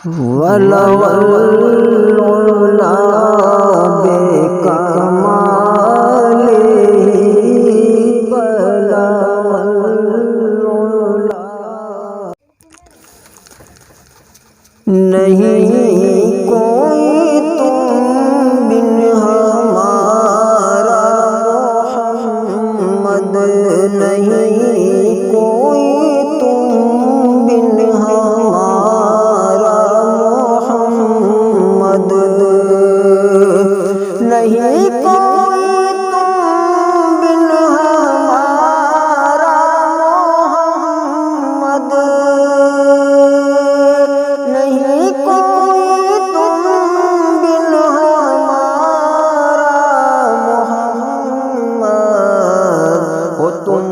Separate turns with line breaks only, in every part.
ولو العلا بکمالہ بلغ العلا نہیں کوئی تم بن ہمارا محمد نہیں کوئی تم بن ہمارا محمد نہیں کوئی تم بن ہمارا محمد نہیں کوئی تم بن ہمارا محمد ہو تم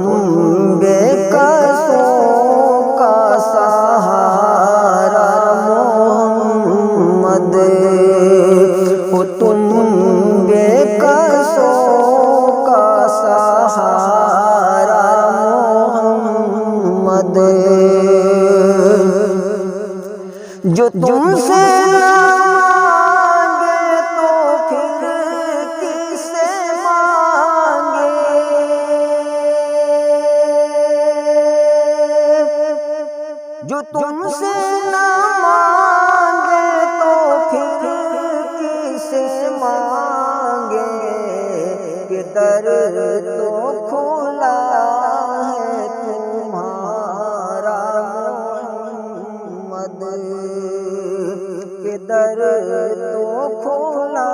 بے کسوں کا سہارا محمد ہو تم بے کسوں کا سہارا محمد جو تم سے نہ مانگے تو پھر کس سے مانگے جو تم سے نہ مانگے تو پھر کس سے مانگے کہ در تو کھلا ہے تمہارا محمد کہ در تو کھلا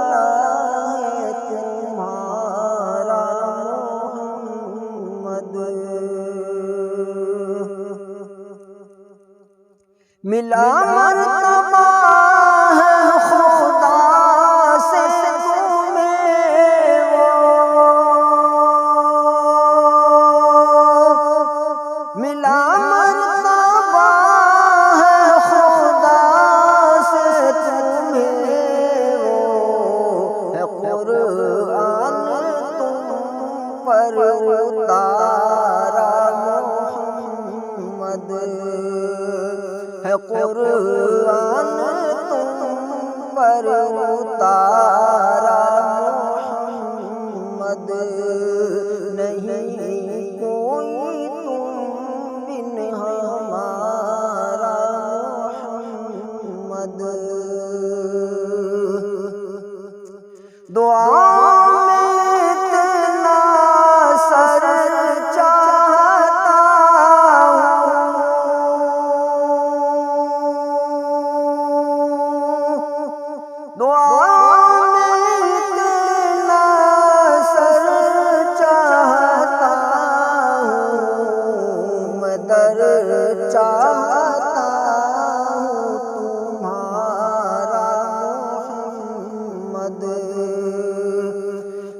ہے تمہارا محمد ملا مرتبہ ہے خدا سے تمہیں وہ ملا مرتبہ ہے خدا سے تمہیں وہ ہے قرآن تم پر اتارا محمد ہے قرآن تم پر اتارا محمد نہیں کوئی تم بن ہمارا محمد دعا چاہتا ہوں تمہارا محمد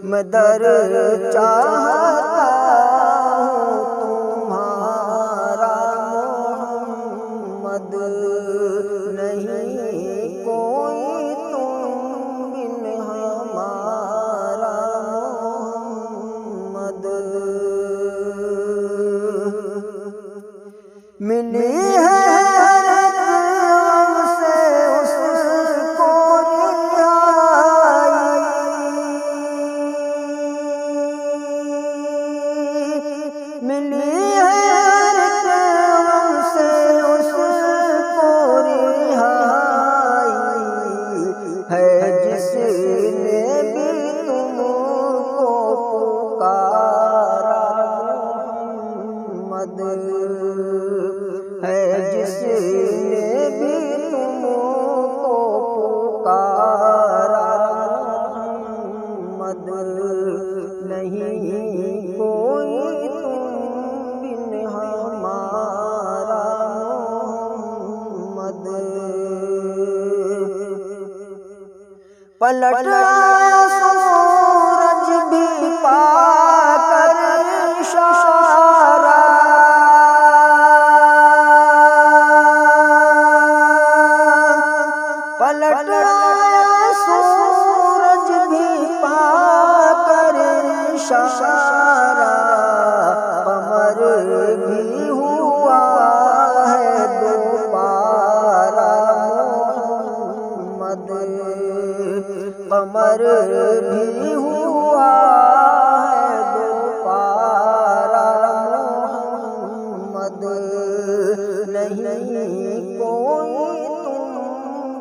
میں در چاہتا ہوں تمہارا محمد نہیں کوئی تم بن ہمارا محمد ملی ہے غم سے اس کو رہائی ملی ہے غم سے اس کو رہائی ہے جس نے بھی تم کو پکارا محمد ہے جس نے بھی تم کو پکارا محمد نہیں کوئی تم بن ہمارا محمد پلٹ آیا سورج بھی پا کر اشارہ پلٹ آیا سورج بھی پا کر اشارہ قمر بھی ہوا ہے دوبارہ کمر بھی ہوا ہے دوپارا محمد، نہیں کوئی تم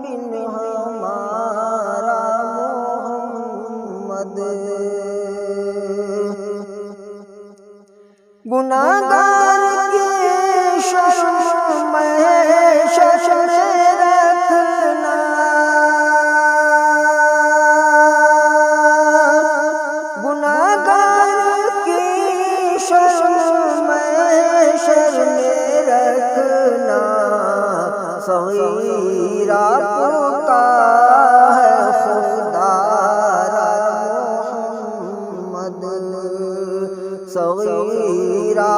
بن ہمارا محمد۔ گناہگار کی شرم محشر میں رکھنا، گناہگار کی شرم محشر میں رکھنا، صغیرہ کا ہے خدا را محمد، صغیرہ